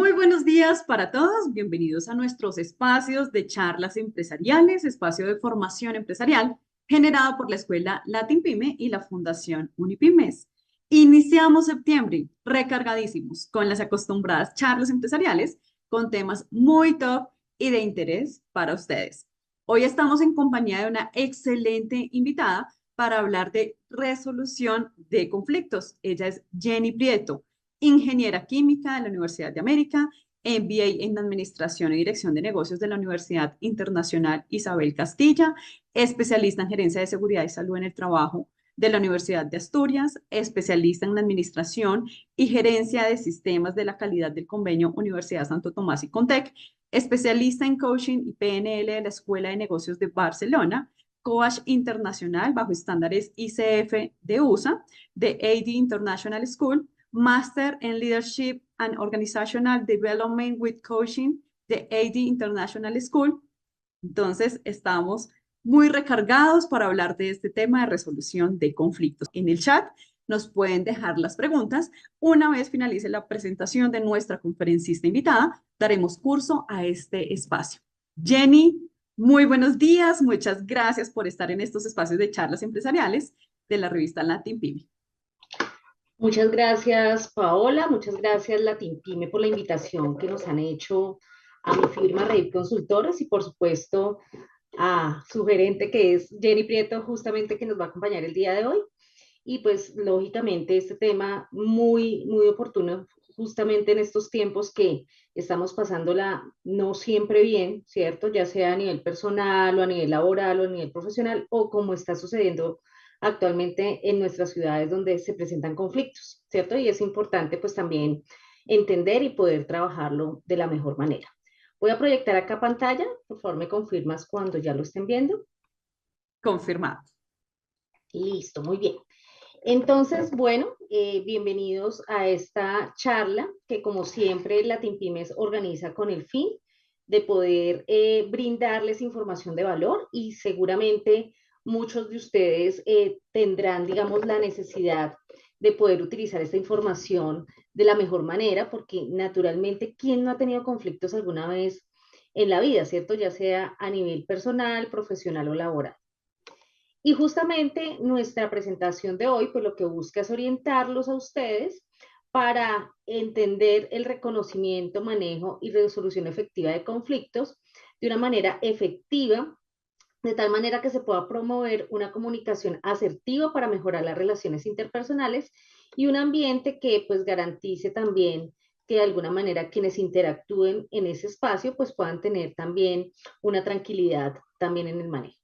Muy buenos días para todos. Bienvenidos a nuestros espacios de charlas empresariales, espacio de formación empresarial generado por la Escuela Latin Pyme y la Fundación Unipymes. Iniciamos septiembre recargadísimos con las acostumbradas charlas empresariales con temas muy top y de interés para ustedes. Hoy estamos en compañía de una excelente invitada para hablar de resolución de conflictos. Ella es Jenny Prieto, ingeniera química de la Universidad de América, MBA en Administración y Dirección de Negocios de la Universidad Internacional Isabel Castilla, especialista en Gerencia de Seguridad y Salud en el Trabajo de la Universidad de Asturias, especialista en Administración y Gerencia de Sistemas de la Calidad del Convenio Universidad Santo Tomás y Contec, especialista en Coaching y PNL de la Escuela de Negocios de Barcelona, coach internacional bajo estándares ICF de USA, de AD International School, Master en Leadership and Organizational Development with Coaching de AD International School. Entonces, estamos muy recargados para hablar de este tema de resolución de conflictos. En el chat nos pueden dejar las preguntas. Una vez finalice la presentación de nuestra conferencista invitada, daremos curso a este espacio. Jenny, muy buenos días. Muchas gracias por estar en estos espacios de charlas empresariales de la revista Latin Pyme. Muchas gracias, Paola. Muchas gracias, Latin Pyme, por la invitación que nos han hecho a mi firma Reír Consultores y, por supuesto, a su gerente, que es Jenny Prieto, justamente que nos va a acompañar el día de hoy. Y pues, lógicamente, este tema muy oportuno, justamente en estos tiempos que estamos pasándola no siempre bien, ¿cierto? Ya sea a nivel personal o a nivel laboral o a nivel profesional, o como está sucediendo actualmente en nuestras ciudades donde se presentan conflictos, ¿cierto? Y es importante pues también entender y poder trabajarlo de la mejor manera. Voy a proyectar acá pantalla, por favor me confirmas cuando ya lo estén viendo. Confirmado. Listo, muy bien. Entonces, bueno, bienvenidos a esta charla que como siempre Latin Pymes organiza con el fin de poder brindarles información de valor y seguramente muchos de ustedes tendrán, digamos, la necesidad de poder utilizar esta información de la mejor manera, porque naturalmente, ¿quién no ha tenido conflictos alguna vez en la vida, cierto? Ya sea a nivel personal, profesional o laboral. Y justamente nuestra presentación de hoy, pues lo que busca es orientarlos a ustedes para entender el reconocimiento, manejo y resolución efectiva de conflictos de una manera efectiva, de tal manera que se pueda promover una comunicación asertiva para mejorar las relaciones interpersonales y un ambiente que pues garantice también que de alguna manera quienes interactúen en ese espacio pues puedan tener también una tranquilidad también en el manejo.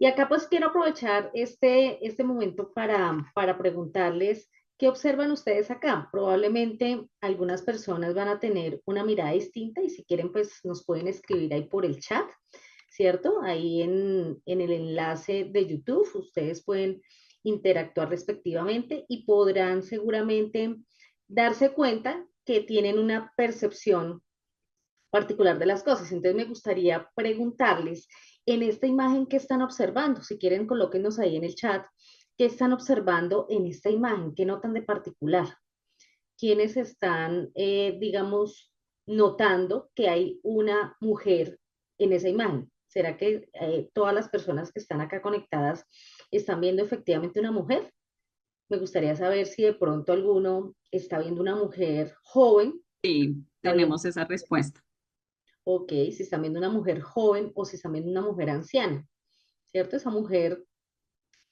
Y acá pues quiero aprovechar este momento para preguntarles qué observan ustedes acá. Probablemente algunas personas van a tener una mirada distinta y si quieren pues nos pueden escribir ahí por el chat, ¿cierto? Ahí en el enlace de YouTube ustedes pueden interactuar respectivamente y podrán seguramente darse cuenta que tienen una percepción particular de las cosas. Entonces me gustaría preguntarles en esta imagen qué están observando. Si quieren, colóquenos ahí en el chat qué están observando en esta imagen, qué notan de particular. ¿Quiénes están, digamos, notando que hay una mujer en esa imagen? ¿Será que todas las personas que están acá conectadas están viendo efectivamente una mujer? Me gustaría saber si de pronto alguno está viendo una mujer joven. Sí, Está bien. tenemos esa respuesta. Ok, si están viendo una mujer joven o si están viendo una mujer anciana, ¿cierto? Esa mujer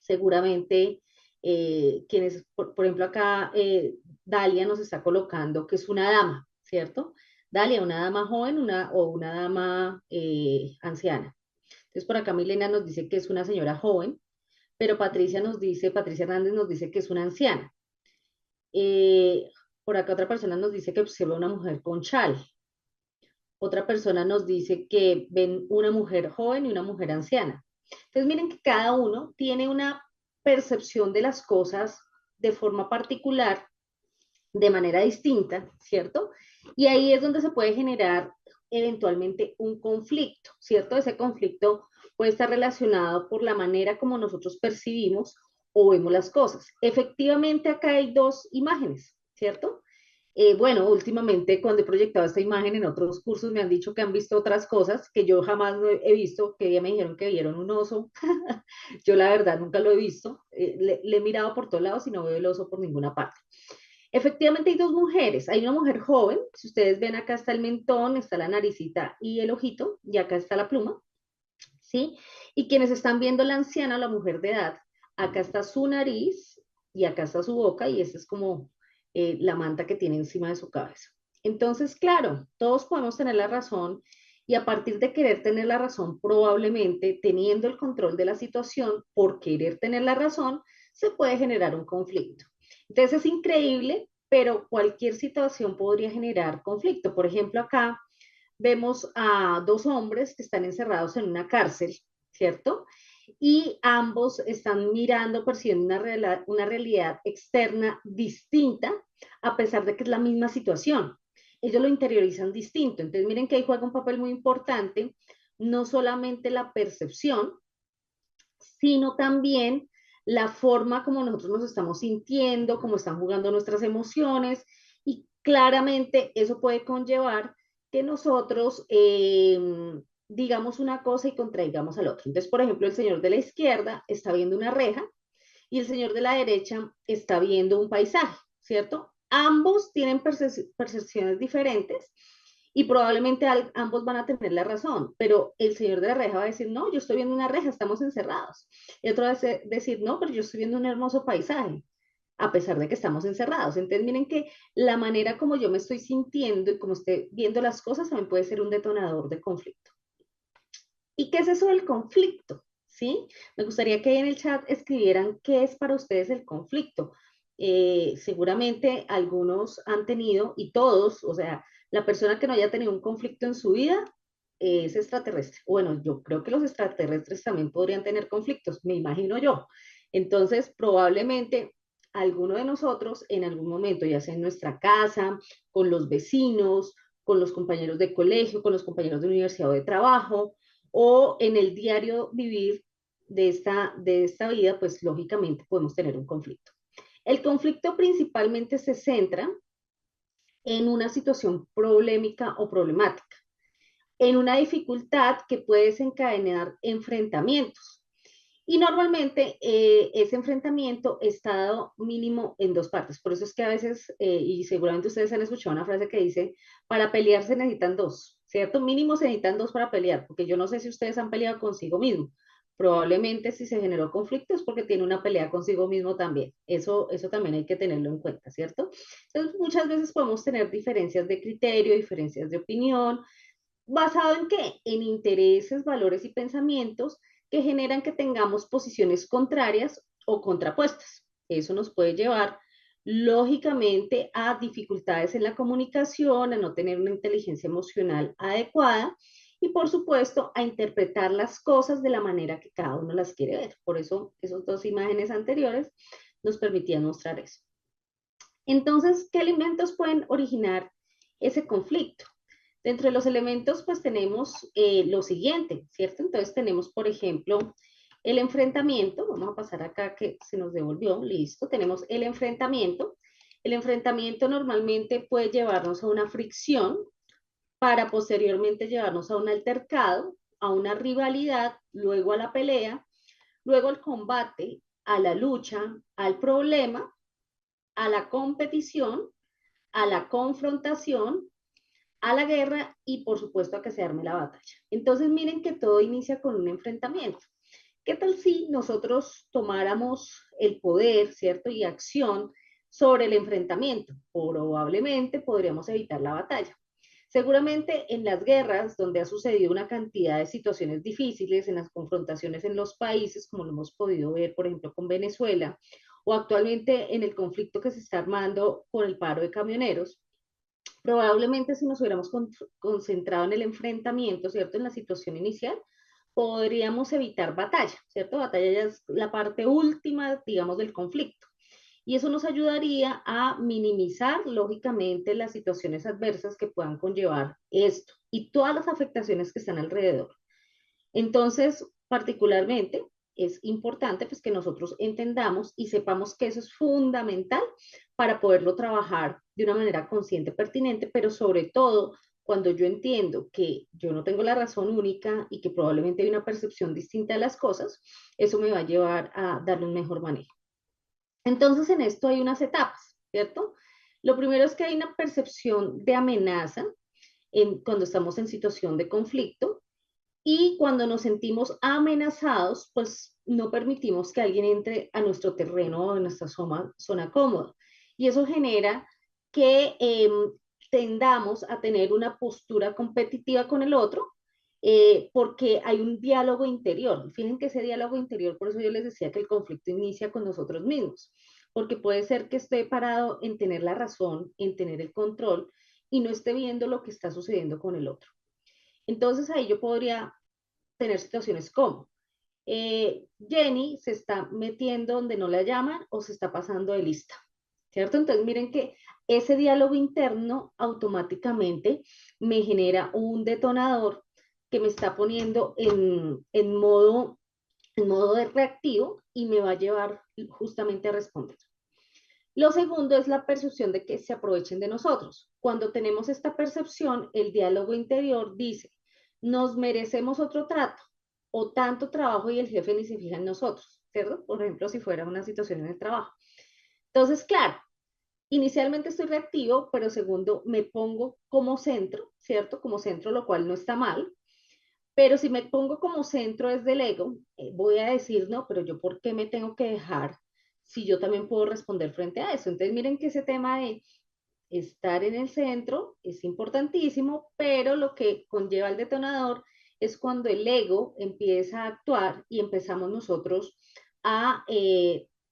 seguramente, quienes, por ejemplo, acá Dalia nos está colocando que es una dama, ¿cierto? Dalia, una dama joven o una dama anciana. Entonces, por acá Milena nos dice que es una señora joven, pero Patricia Hernández nos dice que es una anciana. Eh, por acá otra persona nos dice que observa una mujer con chal. Otra persona nos dice que ven una mujer joven y una mujer anciana. Entonces miren que cada uno tiene una percepción de las cosas de forma particular, de manera distinta, ¿cierto? Y ahí es donde se puede generar eventualmente un conflicto, ¿cierto? Ese conflicto puede estar relacionado por la manera como nosotros percibimos o vemos las cosas. Efectivamente, acá hay dos imágenes, ¿cierto? Bueno, últimamente cuando he proyectado esta imagen en otros cursos me han dicho que han visto otras cosas que yo jamás no he visto, que ya me dijeron que vieron un oso. Yo la verdad nunca lo he visto, le he mirado por todos lados y no veo el oso por ninguna parte. Efectivamente hay dos mujeres, hay una mujer joven, si ustedes ven acá está el mentón, está la naricita y el ojito, y acá está la pluma, ¿sí? Y quienes están viendo la anciana, la mujer de edad, acá está su nariz y acá está su boca y esta es como la manta que tiene encima de su cabeza. Entonces, claro, todos podemos tener la razón y a partir de querer tener la razón, probablemente teniendo el control de la situación, por querer tener la razón, se puede generar un conflicto. Entonces es increíble, pero cualquier situación podría generar conflicto. Por ejemplo, acá vemos a dos hombres que están encerrados en una cárcel, ¿cierto? Y ambos están mirando, percibiendo una realidad externa distinta, a pesar de que es la misma situación. Ellos lo interiorizan distinto. Entonces, miren que ahí juega un papel muy importante, no solamente la percepción, sino también la forma como nosotros nos estamos sintiendo, cómo están jugando nuestras emociones, y claramente eso puede conllevar que nosotros digamos una cosa y contraigamos al otro. Entonces, por ejemplo, el señor de la izquierda está viendo una reja y el señor de la derecha está viendo un paisaje, ¿cierto? Ambos tienen percepciones diferentes y probablemente ambos van a tener la razón, pero el señor de la reja va a decir, no, yo estoy viendo una reja, estamos encerrados. Y otro va a decir, no, pero yo estoy viendo un hermoso paisaje, a pesar de que estamos encerrados. Entonces, miren que la manera como yo me estoy sintiendo y como estoy viendo las cosas también puede ser un detonador de conflicto. ¿Y qué es eso del conflicto? ¿Sí? Me gustaría que en el chat escribieran qué es para ustedes el conflicto. Seguramente algunos han tenido, y todos, o sea, la persona que no haya tenido un conflicto en su vida es extraterrestre. Bueno, yo creo que los extraterrestres también podrían tener conflictos, me imagino yo. Entonces, probablemente alguno de nosotros en algún momento, ya sea en nuestra casa, con los vecinos, con los compañeros de colegio, con los compañeros de universidad o de trabajo, o en el diario vivir de esta vida, pues lógicamente podemos tener un conflicto. El conflicto principalmente se centra en una situación problemática o problemática, en una dificultad que puede desencadenar enfrentamientos. Y normalmente ese enfrentamiento está dado mínimo en dos partes. Por eso es que a veces, y seguramente ustedes han escuchado una frase que dice, para pelear se necesitan dos, ¿cierto? Mínimo se necesitan dos para pelear, porque yo no sé si ustedes han peleado consigo mismo. Probablemente si se generó conflicto es porque tiene una pelea consigo mismo también. Eso también hay que tenerlo en cuenta, ¿cierto? Entonces muchas veces podemos tener diferencias de criterio, diferencias de opinión, ¿basado en qué? En intereses, valores y pensamientos que generan que tengamos posiciones contrarias o contrapuestas. Eso nos puede llevar, lógicamente, a dificultades en la comunicación, a no tener una inteligencia emocional adecuada y, por supuesto, a interpretar las cosas de la manera que cada uno las quiere ver. Por eso, esas dos imágenes anteriores nos permitían mostrar eso. Entonces, ¿qué elementos pueden originar ese conflicto? Dentro de los elementos, pues tenemos lo siguiente, ¿cierto? Entonces tenemos, por ejemplo, el enfrentamiento. Vamos a pasar acá que se nos devolvió, listo. Tenemos el enfrentamiento. El enfrentamiento normalmente puede llevarnos a una fricción para posteriormente llevarnos a un altercado, a una rivalidad, luego a la pelea, luego al combate, a la lucha, al problema, a la competición, a la confrontación, a la guerra y por supuesto a que se arme la batalla. Entonces miren que todo inicia con un enfrentamiento. ¿Qué tal si nosotros tomáramos el poder, ¿cierto? Y acción sobre el enfrentamiento? Probablemente podríamos evitar la batalla. Seguramente en las guerras, donde ha sucedido una cantidad de situaciones difíciles, en las confrontaciones en los países, como lo hemos podido ver, por ejemplo, con Venezuela, o actualmente en el conflicto que se está armando con el paro de camioneros, probablemente si nos hubiéramos concentrado en el enfrentamiento, ¿cierto? En la situación inicial, podríamos evitar batalla, ¿cierto? Batalla ya es la parte última, digamos, del conflicto. Y eso nos ayudaría a minimizar, lógicamente, las situaciones adversas que puedan conllevar esto y todas las afectaciones que están alrededor. Entonces, particularmente, es importante pues que nosotros entendamos y sepamos que eso es fundamental para poderlo trabajar de una manera consciente, pertinente, pero sobre todo cuando yo entiendo que yo no tengo la razón única y que probablemente hay una percepción distinta de las cosas, eso me va a llevar a darle un mejor manejo. Entonces, en esto hay unas etapas, ¿cierto? Lo primero es que hay una percepción de amenaza cuando estamos en situación de conflicto y cuando nos sentimos amenazados, pues no permitimos que alguien entre a nuestro terreno o a nuestra zona cómoda. Y eso genera que tendamos a tener una postura competitiva con el otro, porque hay un diálogo interior. Fíjense que ese diálogo interior, por eso yo les decía que el conflicto inicia con nosotros mismos, porque puede ser que esté parado en tener la razón, en tener el control y no esté viendo lo que está sucediendo con el otro. Entonces ahí yo podría tener situaciones como Jenny se está metiendo donde no la llaman o se está pasando de lista, ¿cierto? Entonces miren que ese diálogo interno automáticamente me genera un detonador que me está poniendo en modo de reactivo y me va a llevar justamente a responder. Lo segundo es la percepción de que se aprovechen de nosotros. Cuando tenemos esta percepción, el diálogo interior dice, nos merecemos otro trato o tanto trabajo y el jefe ni se fija en nosotros, ¿cierto? Por ejemplo, si fuera una situación en el trabajo. Entonces, claro, inicialmente estoy reactivo, pero segundo, me pongo como centro, ¿cierto? Como centro, lo cual no está mal. Pero si me pongo como centro desde el ego, voy a decir, no, pero yo ¿por qué me tengo que dejar si yo también puedo responder frente a eso? Entonces miren que ese tema de estar en el centro es importantísimo, pero lo que conlleva el detonador es cuando el ego empieza a actuar y empezamos nosotros a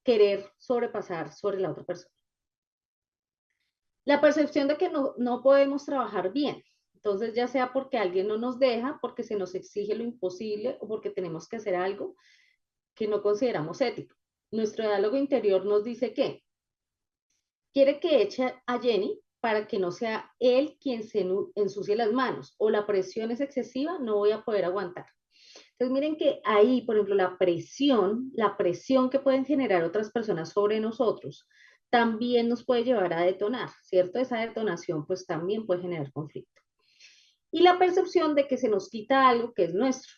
querer sobrepasar sobre la otra persona. La percepción de que no podemos trabajar bien. Entonces, ya sea porque alguien no nos deja, porque se nos exige lo imposible o porque tenemos que hacer algo que no consideramos ético. Nuestro diálogo interior nos dice que quiere que eche a Jenny para que no sea él quien se ensucie las manos o la presión es excesiva, no voy a poder aguantar. Entonces, miren que ahí, por ejemplo, la presión que pueden generar otras personas sobre nosotros, también nos puede llevar a detonar, ¿cierto? Esa detonación pues también puede generar conflicto. Y la percepción de que se nos quita algo que es nuestro.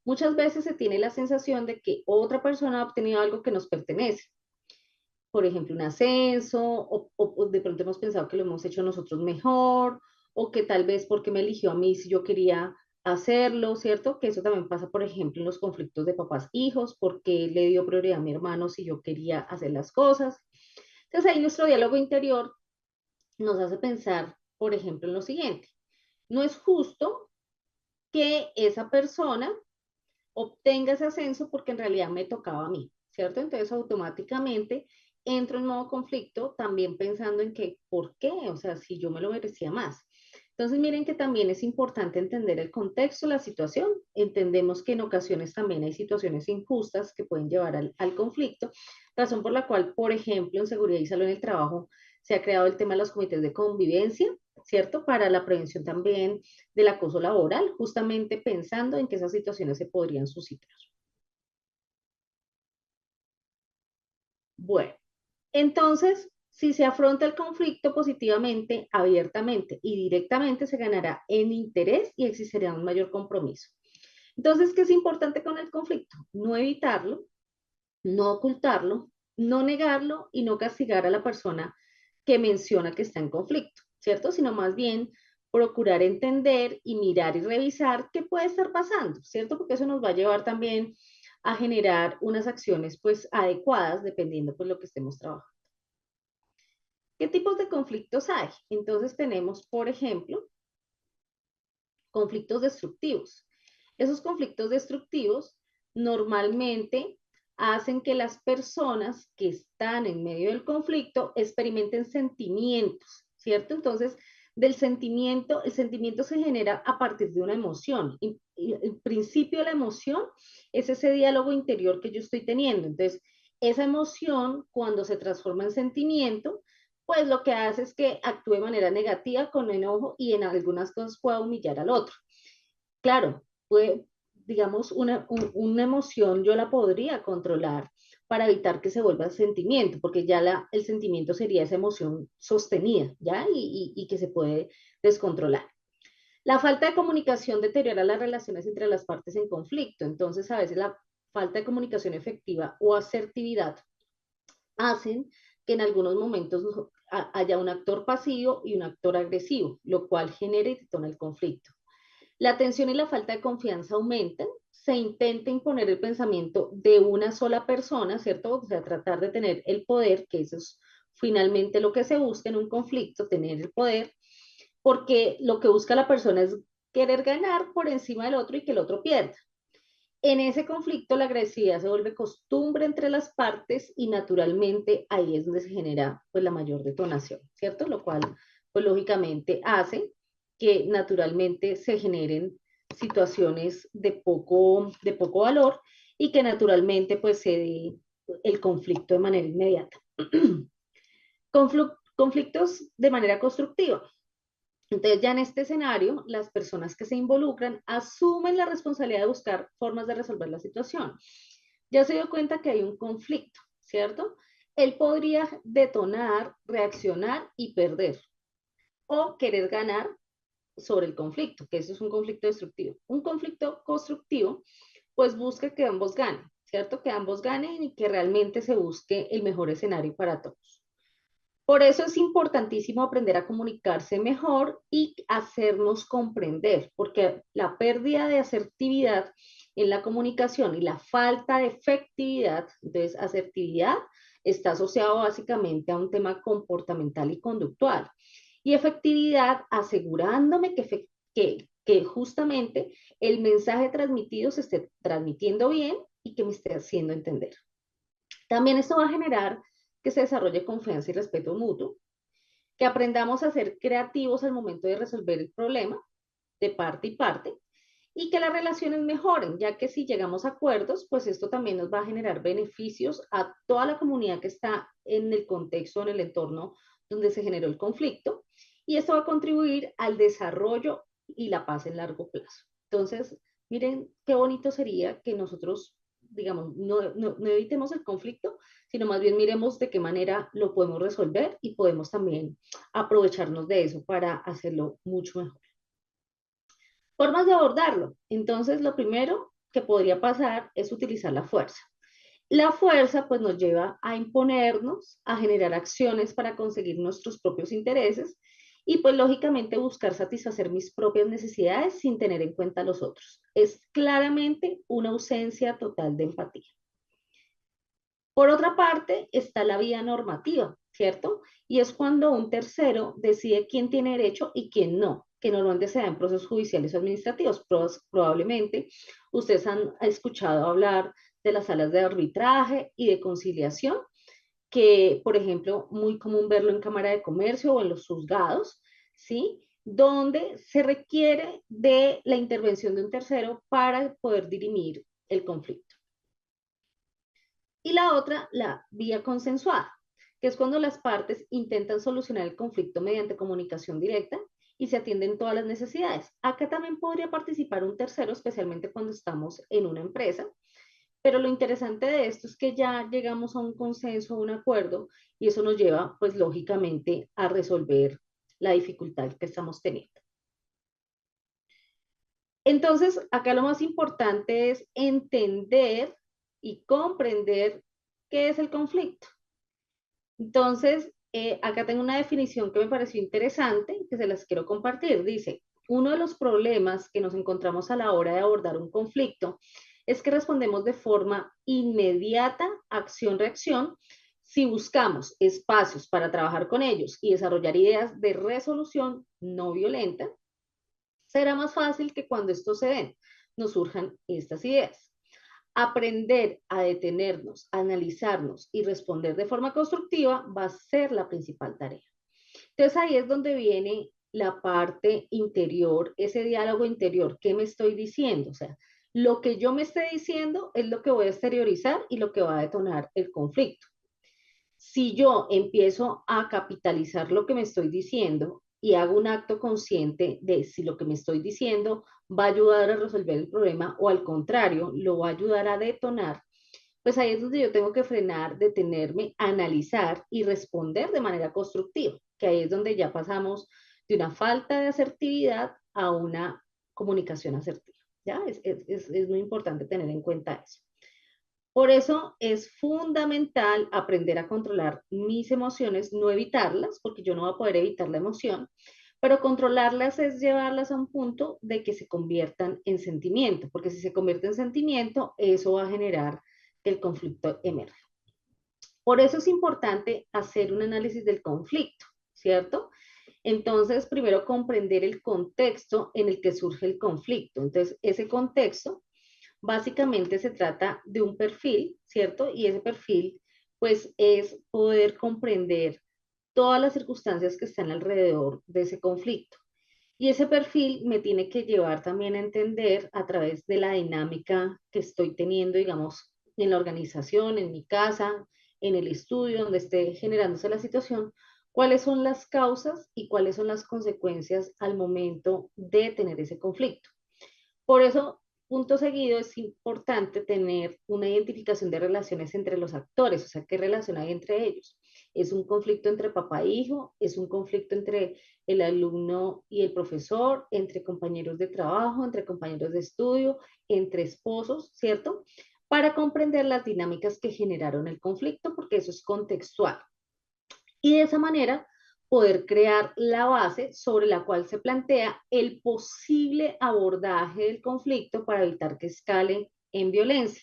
Muchas veces se tiene la sensación de que otra persona ha obtenido algo que nos pertenece. Por ejemplo, un ascenso, o de pronto hemos pensado que lo hemos hecho nosotros mejor, o que tal vez porque me eligió a mí si yo quería hacerlo, ¿cierto? Que eso también pasa, por ejemplo, en los conflictos de papás-hijos, porque le dio prioridad a mi hermano si yo quería hacer las cosas. Entonces ahí nuestro diálogo interior nos hace pensar, por ejemplo, en lo siguiente. No es justo que esa persona obtenga ese ascenso porque en realidad me tocaba a mí, ¿cierto? Entonces automáticamente entro en modo conflicto también pensando en que, ¿por qué? O sea, si yo me lo merecía más. Entonces miren que también es importante entender el contexto, la situación. Entendemos que en ocasiones también hay situaciones injustas que pueden llevar al conflicto, razón por la cual, por ejemplo, en seguridad y salud en el trabajo se ha creado el tema de los comités de convivencia, ¿cierto? Para la prevención también del acoso laboral, justamente pensando en que esas situaciones se podrían suscitar. Bueno, entonces, si se afronta el conflicto positivamente, abiertamente y directamente, se ganará en interés y existirá un mayor compromiso. Entonces, ¿qué es importante con el conflicto? No evitarlo, no ocultarlo, no negarlo y no castigar a la persona que menciona que está en conflicto, ¿cierto? Sino más bien procurar entender y mirar y revisar qué puede estar pasando, ¿cierto? Porque eso nos va a llevar también a generar unas acciones pues adecuadas dependiendo pues lo que estemos trabajando. ¿Qué tipos de conflictos hay? Entonces tenemos, por ejemplo, conflictos destructivos. Esos conflictos destructivos normalmente hacen que las personas que están en medio del conflicto experimenten sentimientos, ¿cierto? Entonces, el sentimiento se genera a partir de una emoción. Y el principio de la emoción es ese diálogo interior que yo estoy teniendo. Entonces, esa emoción, cuando se transforma en sentimiento, pues lo que hace es que actúe de manera negativa, con enojo y en algunas cosas pueda humillar al otro. Claro, puede, digamos, una emoción yo la podría controlar para evitar que se vuelva sentimiento, porque ya el sentimiento sería esa emoción sostenida, ¿ya? Y que se puede descontrolar. La falta de comunicación deteriora las relaciones entre las partes en conflicto, entonces a veces la falta de comunicación efectiva o asertividad hacen que en algunos momentos haya un actor pasivo y un actor agresivo, lo cual genera y detona el conflicto. La tensión y la falta de confianza aumentan, se intenta imponer el pensamiento de una sola persona, ¿cierto? O sea, tratar de tener el poder, que eso es finalmente lo que se busca en un conflicto, tener el poder, porque lo que busca la persona es querer ganar por encima del otro y que el otro pierda. En ese conflicto la agresividad se vuelve costumbre entre las partes y naturalmente ahí es donde se genera pues la mayor detonación, ¿cierto? Lo cual pues lógicamente hace que naturalmente se generen situaciones de poco valor y que naturalmente pues se dé el conflicto de manera inmediata. Conflictos de manera constructiva. Entonces, ya en este escenario, las personas que se involucran asumen la responsabilidad de buscar formas de resolver la situación. Ya se dio cuenta que hay un conflicto, ¿cierto? Él podría detonar, reaccionar y perder, o querer ganar sobre el conflicto, que eso es un conflicto destructivo. Un conflicto constructivo, pues busca que ambos ganen, ¿cierto? Que ambos ganen y que realmente se busque el mejor escenario para todos. Por eso es importantísimo aprender a comunicarse mejor y hacernos comprender, porque la pérdida de asertividad en la comunicación y la falta de efectividad, entonces asertividad está asociado básicamente a un tema comportamental y conductual. Y efectividad asegurándome que justamente el mensaje transmitido se esté transmitiendo bien y que me esté haciendo entender. También esto va a generar que se desarrolle confianza y respeto mutuo, que aprendamos a ser creativos al momento de resolver el problema de parte y parte y que las relaciones mejoren, ya que si llegamos a acuerdos, pues esto también nos va a generar beneficios a toda la comunidad que está en el contexto, en el entorno donde se generó el conflicto y esto va a contribuir al desarrollo y la paz en largo plazo. Entonces, miren qué bonito sería que nosotros, digamos, no evitemos el conflicto, sino más bien miremos de qué manera lo podemos resolver y podemos también aprovecharnos de eso para hacerlo mucho mejor. Formas de abordarlo. Entonces, lo primero que podría pasar es utilizar la fuerza. La fuerza pues nos lleva a imponernos, a generar acciones para conseguir nuestros propios intereses y pues lógicamente buscar satisfacer mis propias necesidades sin tener en cuenta a los otros. Es claramente una ausencia total de empatía. Por otra parte, está la vía normativa, ¿cierto? Y es cuando un tercero decide quién tiene derecho y quién no, que normalmente se da en procesos judiciales o administrativos. Probablemente ustedes han escuchado hablar de las salas de arbitraje y de conciliación, que, por ejemplo, muy común verlo en Cámara de Comercio o en los juzgados, ¿sí? Donde se requiere de la intervención de un tercero para poder dirimir el conflicto. Y la otra, la vía consensuada, que es cuando las partes intentan solucionar el conflicto mediante comunicación directa y se atienden todas las necesidades. Acá también podría participar un tercero, especialmente cuando estamos en una empresa, pero lo interesante de esto es que ya llegamos a un consenso, a un acuerdo, y eso nos lleva, pues lógicamente, a resolver la dificultad que estamos teniendo. Entonces, acá lo más importante es entender y comprender qué es el conflicto. Entonces, acá tengo una definición que me pareció interesante, que se las quiero compartir. Dice, uno de los problemas que nos encontramos a la hora de abordar un conflicto es que respondemos de forma inmediata, acción-reacción, si buscamos espacios para trabajar con ellos y desarrollar ideas de resolución no violenta, será más fácil que cuando esto se den, nos surjan estas ideas. Aprender a detenernos, a analizarnos y responder de forma constructiva va a ser la principal tarea. Entonces ahí es donde viene la parte interior, ese diálogo interior. ¿Qué me estoy diciendo? O sea, lo que yo me esté diciendo es lo que voy a exteriorizar y lo que va a detonar el conflicto. Si yo empiezo a capitalizar lo que me estoy diciendo y hago un acto consciente de si lo que me estoy diciendo va a ayudar a resolver el problema o al contrario, lo va a ayudar a detonar, pues ahí es donde yo tengo que frenar, detenerme, analizar y responder de manera constructiva, que ahí es donde ya pasamos de una falta de asertividad a una comunicación asertiva. ¿Ya? Es muy importante tener en cuenta eso. Por eso es fundamental aprender a controlar mis emociones, no evitarlas, porque yo no voy a poder evitar la emoción, pero controlarlas es llevarlas a un punto de que se conviertan en sentimiento, porque si se convierte en sentimiento, eso va a generar que el conflicto emerja. Por eso es importante hacer un análisis del conflicto, ¿cierto? Entonces, primero comprender el contexto en el que surge el conflicto. Entonces, ese contexto básicamente se trata de un perfil, ¿cierto? Y ese perfil, pues, es poder comprender todas las circunstancias que están alrededor de ese conflicto. Y ese perfil me tiene que llevar también a entender a través de la dinámica que estoy teniendo, digamos, en la organización, en mi casa, en el estudio, donde esté generándose la situación, cuáles son las causas y cuáles son las consecuencias al momento de tener ese conflicto. Por eso, punto seguido, es importante tener una identificación de relaciones entre los actores, o sea, qué relación hay entre ellos. ¿Es un conflicto entre papá e hijo? ¿Es un conflicto entre el alumno y el profesor? ¿Entre compañeros de trabajo? ¿Entre compañeros de estudio? ¿Entre esposos? ¿Cierto? Para comprender las dinámicas que generaron el conflicto, porque eso es contextual. Y de esa manera poder crear la base sobre la cual se plantea el posible abordaje del conflicto para evitar que escale en violencia,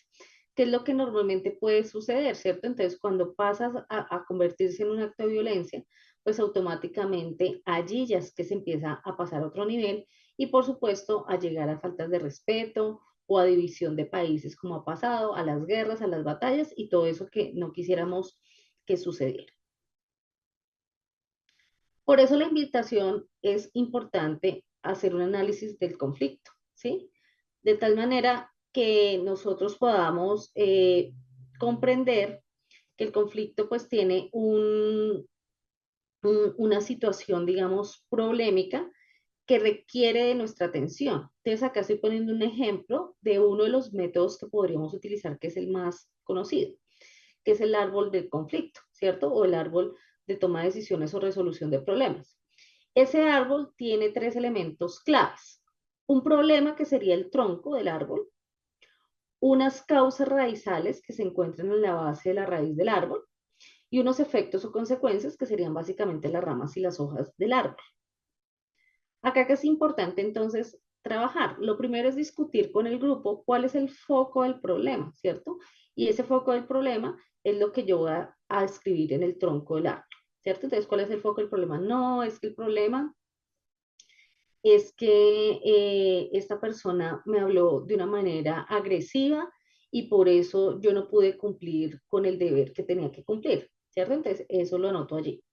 que es lo que normalmente puede suceder, ¿cierto? Entonces, cuando pasas a convertirse en un acto de violencia, pues automáticamente allí ya es que se empieza a pasar a otro nivel y por supuesto a llegar a faltas de respeto o a división de países como ha pasado, a las guerras, a las batallas y todo eso que no quisiéramos que sucediera. Por eso la invitación es importante hacer un análisis del conflicto, ¿sí? De tal manera que nosotros podamos comprender que el conflicto pues tiene una situación, digamos, problemática que requiere de nuestra atención. Entonces acá estoy poniendo un ejemplo de uno de los métodos que podríamos utilizar, que es el más conocido, que es el árbol del conflicto, ¿cierto? O el árbol de toma de decisiones o resolución de problemas. Ese árbol tiene tres elementos claves. Un problema que sería el tronco del árbol, unas causas raizales que se encuentran en la base de la raíz del árbol y unos efectos o consecuencias que serían básicamente las ramas y las hojas del árbol. Acá que es importante entonces trabajar. Lo primero es discutir con el grupo cuál es el foco del problema, ¿cierto? Y ese foco del problema es lo que yo voy a escribir en el tronco del árbol, ¿cierto? Entonces, ¿cuál es el foco del problema? No, es que el problema es que esta persona me habló de una manera agresiva y por eso yo no pude cumplir con el deber que tenía que cumplir, ¿cierto? Entonces, eso lo anoto allí.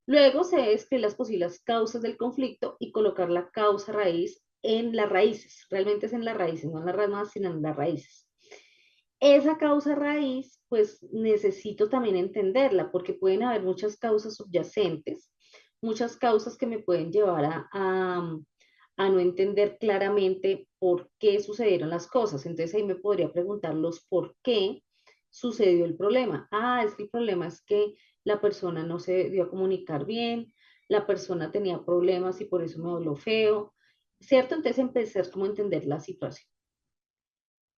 Luego se debe escribir las posibles causas del conflicto y colocar la causa raíz en las raíces. Realmente es en las raíces, no en las ramas, sino en las raíces. Esa causa raíz, pues necesito también entenderla, porque pueden haber muchas causas subyacentes, muchas causas que me pueden llevar a no entender claramente por qué sucedieron las cosas. Entonces ahí me podría preguntar los por qué sucedió el problema. Ah, es que el problema es que la persona no se dio a comunicar bien, la persona tenía problemas y por eso me habló feo, ¿cierto? Entonces empezar como a entender la situación.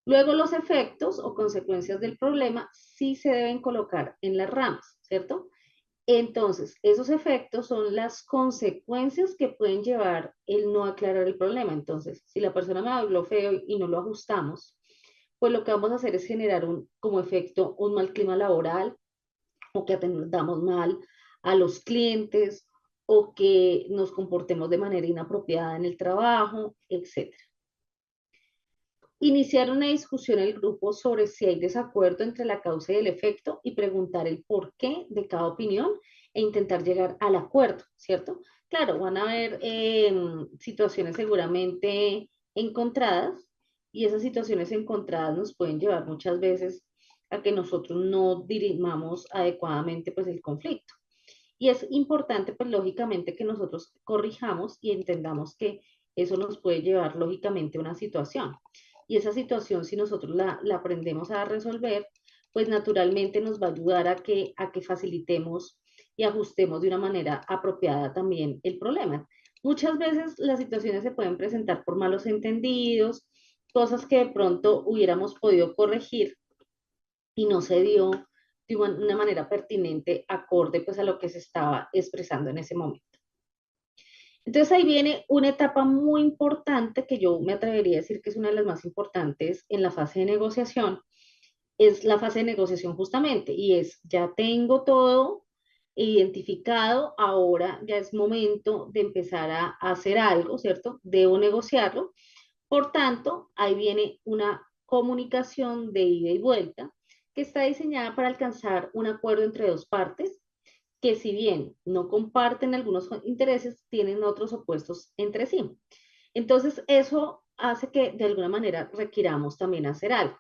Luego los efectos o consecuencias del problema sí se deben colocar en las ramas, ¿cierto? Entonces, esos efectos son las consecuencias que pueden llevar el no aclarar el problema. Entonces, si la persona me habló feo y no lo ajustamos, pues lo que vamos a hacer es generar como efecto un mal clima laboral o que atendamos mal a los clientes o que nos comportemos de manera inapropiada en el trabajo, etc. Iniciar una discusión en el grupo sobre si hay desacuerdo entre la causa y el efecto y preguntar el porqué de cada opinión e intentar llegar al acuerdo, ¿cierto? Claro, van a haber situaciones seguramente encontradas y esas situaciones encontradas nos pueden llevar muchas veces a que nosotros no dirimamos adecuadamente pues el conflicto. Y es importante pues lógicamente que nosotros corrijamos y entendamos que eso nos puede llevar lógicamente a una situación. y esa situación, si nosotros la aprendemos a resolver, pues naturalmente nos va a ayudar a que facilitemos y ajustemos de una manera apropiada también el problema. Muchas veces las situaciones se pueden presentar por malos entendidos, cosas que de pronto hubiéramos podido corregir y no se dio de una manera pertinente, acorde pues a lo que se estaba expresando en ese momento. Entonces ahí viene una etapa muy importante que yo me atrevería a decir que es una de las más importantes en la fase de negociación, es la fase de negociación justamente, y es, ya tengo todo identificado, ahora ya es momento de empezar a hacer algo, ¿cierto? Debo negociarlo. Por tanto, ahí viene una comunicación de ida y vuelta que está diseñada para alcanzar un acuerdo entre dos partes que, si bien no comparten algunos intereses, tienen otros opuestos entre sí. Entonces, eso hace que de alguna manera requiramos también hacer algo.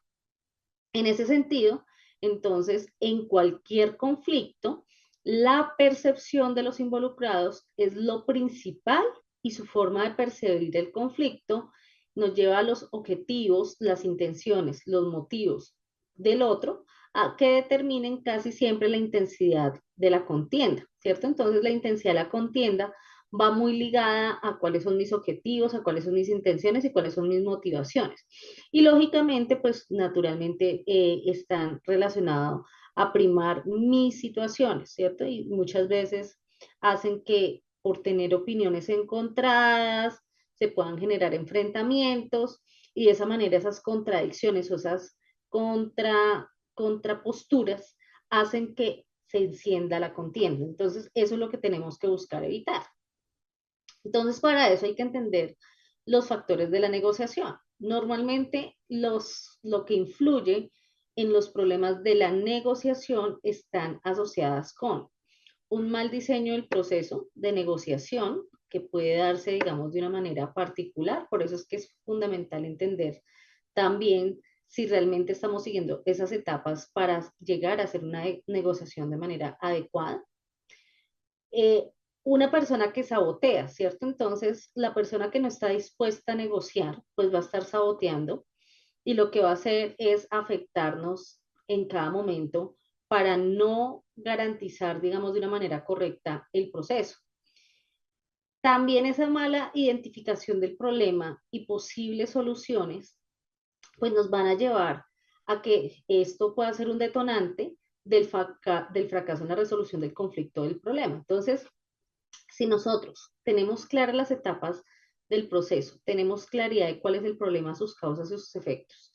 En ese sentido, entonces, en cualquier conflicto, la percepción de los involucrados es lo principal, y su forma de percibir el conflicto nos lleva a los objetivos, las intenciones, los motivos del otro, a que determinen casi siempre la intensidad de la contienda, ¿cierto? Entonces, la intensidad de la contienda va muy ligada a cuáles son mis objetivos, a cuáles son mis intenciones y cuáles son mis motivaciones. Y lógicamente, pues naturalmente están relacionados a primar mis situaciones, ¿cierto? Y muchas veces hacen que por tener opiniones encontradas se puedan generar enfrentamientos, y de esa manera esas contradicciones o esas contraposturas hacen que se encienda la contienda. Entonces, eso es lo que tenemos que buscar evitar. Entonces, para eso hay que entender los factores de la negociación. Normalmente, lo que influye en los problemas de la negociación están asociadas con un mal diseño del proceso de negociación, que puede darse, digamos, de una manera particular. Por eso es que es fundamental entender también si realmente estamos siguiendo esas etapas para llegar a hacer una negociación de manera adecuada. eh, una persona que sabotea, ¿cierto? Entonces, la persona que no está dispuesta a negociar, pues va a estar saboteando, y lo que va a hacer es afectarnos en cada momento para no garantizar, digamos, de una manera correcta el proceso. También esa mala identificación del problema y posibles soluciones, pues nos van a llevar a que esto pueda ser un detonante del fracaso en la resolución del conflicto o del problema. Entonces, si nosotros tenemos claras las etapas del proceso, tenemos claridad de cuál es el problema, sus causas y sus efectos,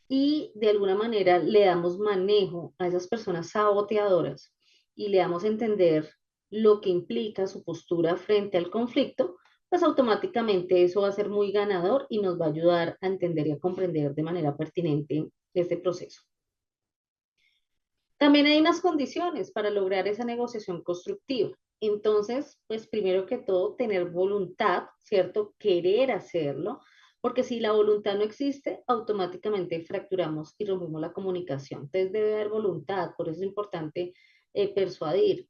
y de alguna manera le damos manejo a esas personas saboteadoras y le damos a entender lo que implica su postura frente al conflicto, pues automáticamente eso va a ser muy ganador y nos va a ayudar a entender y a comprender de manera pertinente este proceso. También hay unas condiciones para lograr esa negociación constructiva. Entonces, pues primero que todo, tener voluntad, ¿cierto? Querer hacerlo, porque si la voluntad no existe, automáticamente fracturamos y rompemos la comunicación. Entonces debe haber voluntad, por eso es importante persuadir.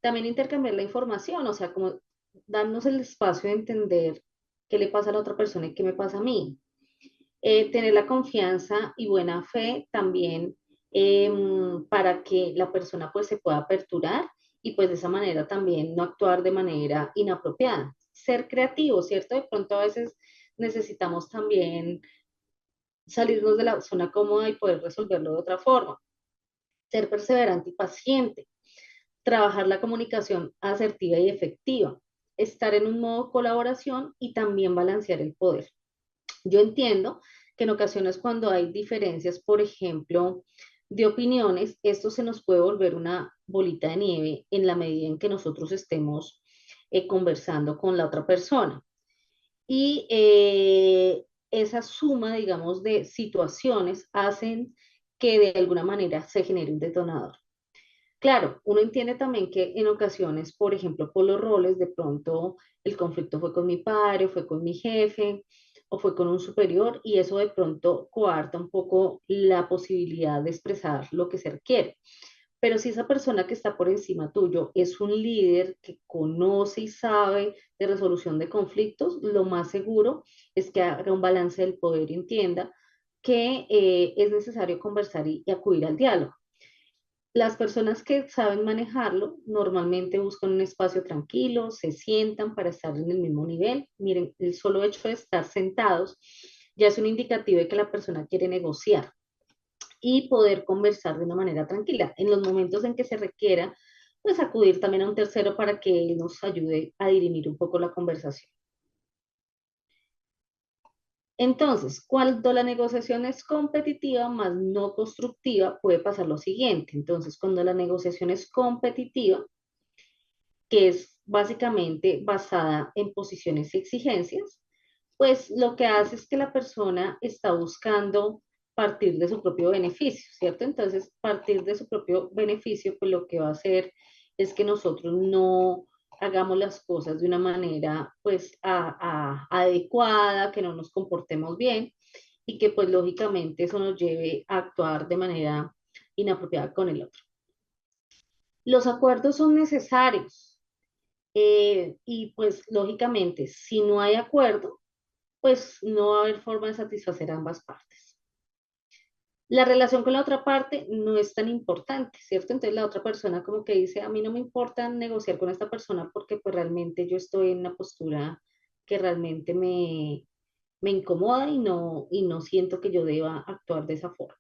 También intercambiar la información, o sea, como darnos el espacio de entender qué le pasa a la otra persona y qué me pasa a mí. Tener la confianza y buena fe también, para que la persona pues se pueda aperturar y pues de esa manera también no actuar de manera inapropiada. Ser creativo, ¿cierto? De pronto a veces necesitamos también salirnos de la zona cómoda y poder resolverlo de otra forma. Ser perseverante y paciente. Trabajar la comunicación asertiva y efectiva. Estar en un modo colaboración y también balancear el poder. Yo entiendo que en ocasiones cuando hay diferencias, por ejemplo, de opiniones, esto se nos puede volver una bolita de nieve en la medida en que nosotros estemos conversando con la otra persona. Y esa suma, digamos, de situaciones hacen que de alguna manera se genere un detonador. Claro, uno entiende también que en ocasiones, por ejemplo, por los roles, de pronto el conflicto fue con mi padre, fue con mi jefe, o fue con un superior, y eso de pronto coarta un poco la posibilidad de expresar lo que se requiere. Pero si esa persona que está por encima tuyo es un líder que conoce y sabe de resolución de conflictos, lo más seguro es que haga un balance del poder y entienda que es necesario conversar y acudir al diálogo. Las personas que saben manejarlo normalmente buscan un espacio tranquilo, se sientan para estar en el mismo nivel. Miren, el solo hecho de estar sentados ya es un indicativo de que la persona quiere negociar y poder conversar de una manera tranquila. En los momentos en que se requiera, pues acudir también a un tercero para que él nos ayude a dirimir un poco la conversación. Entonces, cuando la negociación es competitiva más no constructiva, puede pasar lo siguiente. Entonces, cuando la negociación es competitiva, que es básicamente basada en posiciones y exigencias, pues lo que hace es que la persona está buscando partir de su propio beneficio, ¿cierto? Entonces, partir de su propio beneficio, pues lo que va a hacer es que nosotros no hagamos las cosas de una manera, pues, adecuada, que no nos comportemos bien y que, pues, lógicamente eso nos lleve a actuar de manera inapropiada con el otro. Los acuerdos son necesarios y, pues, lógicamente, si no hay acuerdo, pues no va a haber forma de satisfacer a ambas partes. La relación con la otra parte no es tan importante, ¿cierto? Entonces la otra persona como que dice, a mí no me importa negociar con esta persona porque pues realmente yo estoy en una postura que realmente me incomoda y no siento que yo deba actuar de esa forma.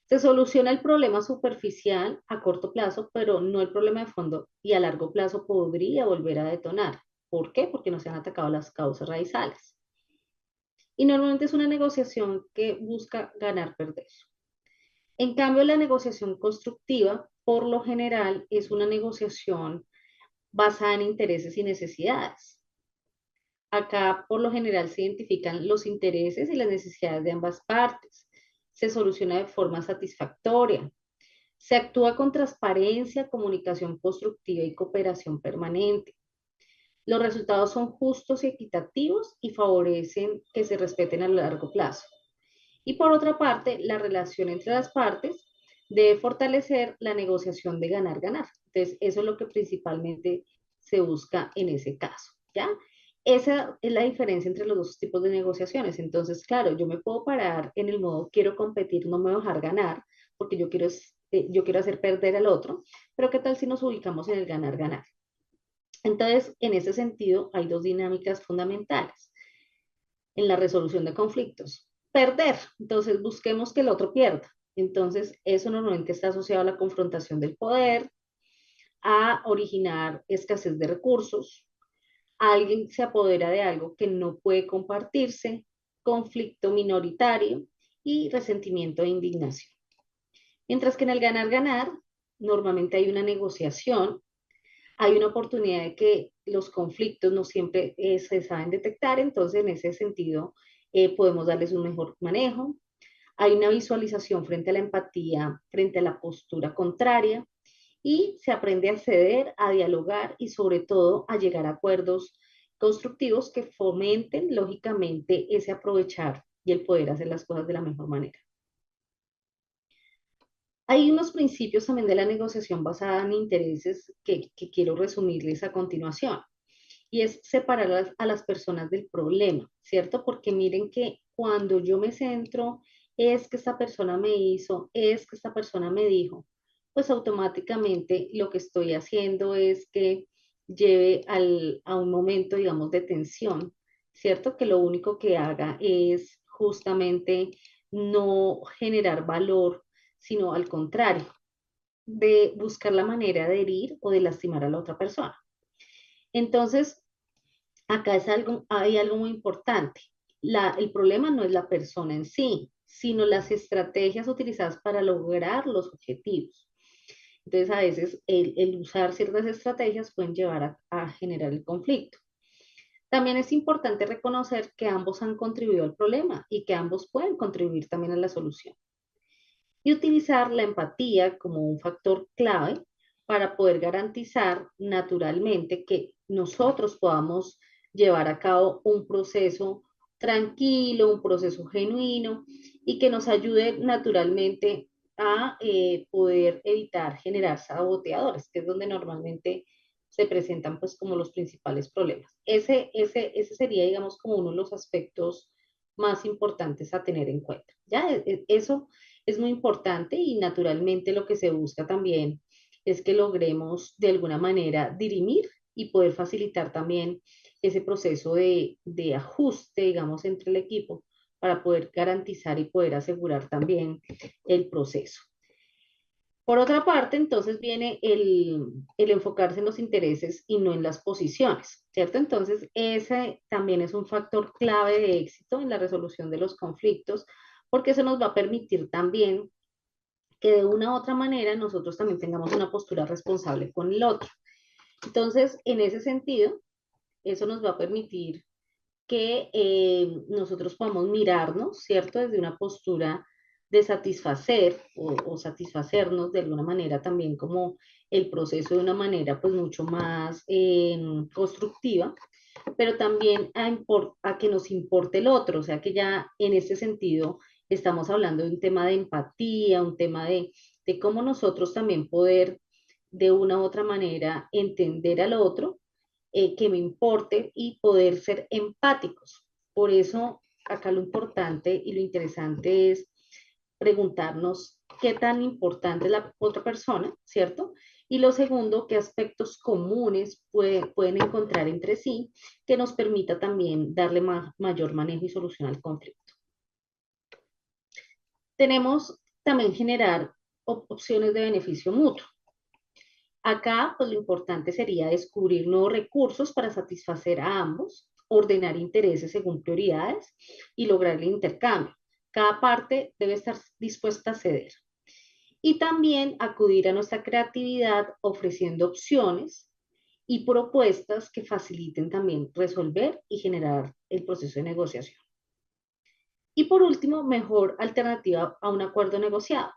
Se soluciona el problema superficial a corto plazo, pero no el problema de fondo y a largo plazo podría volver a detonar. ¿Por qué? Porque no se han atacado las causas raizales. Y normalmente es una negociación que busca ganar-perder. En cambio, la negociación constructiva, por lo general, es una negociación basada en intereses y necesidades. Acá, por lo general, se identifican los intereses y las necesidades de ambas partes. Se soluciona de forma satisfactoria. Se actúa con transparencia, comunicación constructiva y cooperación permanente. Los resultados son justos y equitativos y favorecen que se respeten a largo plazo. Y por otra parte, la relación entre las partes debe fortalecer la negociación de ganar-ganar. Entonces, eso es lo que principalmente se busca en ese caso, ¿ya? Esa es la diferencia entre los dos tipos de negociaciones. Entonces, claro, yo me puedo parar en el modo quiero competir, no me voy a dejar ganar, porque yo quiero hacer perder al otro, pero ¿qué tal si nos ubicamos en el ganar-ganar? Entonces, en ese sentido, hay dos dinámicas fundamentales en la resolución de conflictos. Perder, entonces busquemos que el otro pierda. Entonces, eso normalmente está asociado a la confrontación del poder, a originar escasez de recursos, alguien se apodera de algo que no puede compartirse, conflicto minoritario y resentimiento e indignación. Mientras que en el ganar-ganar, normalmente hay una negociación, hay una oportunidad de que los conflictos no siempre se saben detectar, entonces en ese sentido podemos darles un mejor manejo. Hay una visualización frente a la empatía, frente a la postura contraria y se aprende a ceder, a dialogar y sobre todo a llegar a acuerdos constructivos que fomenten lógicamente ese aprovechar y el poder hacer las cosas de la mejor manera. Hay unos principios también de la negociación basada en intereses que quiero resumirles a continuación. Y es separar a las personas del problema, ¿cierto? Porque miren que cuando yo me centro, es que esta persona me hizo, es que esta persona me dijo, pues automáticamente lo que estoy haciendo es que lleve a un momento, digamos, de tensión, ¿cierto? Que lo único que haga es justamente no generar valor, sino al contrario, de buscar la manera de herir o de lastimar a la otra persona. Entonces, acá hay algo muy importante. El problema no es la persona en sí, sino las estrategias utilizadas para lograr los objetivos. Entonces, a veces el usar ciertas estrategias pueden llevar a generar el conflicto. También es importante reconocer que ambos han contribuido al problema y que ambos pueden contribuir también a la solución. Y utilizar la empatía como un factor clave para poder garantizar naturalmente que nosotros podamos llevar a cabo un proceso tranquilo, un proceso genuino y que nos ayude naturalmente a poder evitar generar saboteadores, que es donde normalmente se presentan pues como los principales problemas. Ese sería, digamos, como uno de los aspectos más importantes a tener en cuenta. ¿Ya? Eso es muy importante y naturalmente lo que se busca también es que logremos de alguna manera dirimir y poder facilitar también ese proceso de ajuste, digamos, entre el equipo para poder garantizar y poder asegurar también el proceso. Por otra parte, entonces viene el enfocarse en los intereses y no en las posiciones, ¿cierto? Entonces, ese también es un factor clave de éxito en la resolución de los conflictos, porque eso nos va a permitir también que de una u otra manera nosotros también tengamos una postura responsable con el otro. Entonces, en ese sentido, eso nos va a permitir que nosotros podamos mirarnos, ¿cierto? Desde una postura de satisfacer o satisfacernos de alguna manera también como el proceso de una manera pues mucho más constructiva, pero también a que nos importe el otro, o sea que ya en este sentido estamos hablando de un tema de empatía, un tema de cómo nosotros también poder de una u otra manera entender al otro, que me importe y poder ser empáticos. Por eso acá lo importante y lo interesante es preguntarnos qué tan importante es la otra persona, ¿cierto? Y lo segundo, qué aspectos comunes pueden encontrar entre sí que nos permita también darle mayor manejo y solución al conflicto. Tenemos también generar opciones de beneficio mutuo. Acá, pues lo importante sería descubrir nuevos recursos para satisfacer a ambos, ordenar intereses según prioridades y lograr el intercambio. Cada parte debe estar dispuesta a ceder. Y también acudir a nuestra creatividad ofreciendo opciones y propuestas que faciliten también resolver y generar el proceso de negociación. Y por último, mejor alternativa a un acuerdo negociado.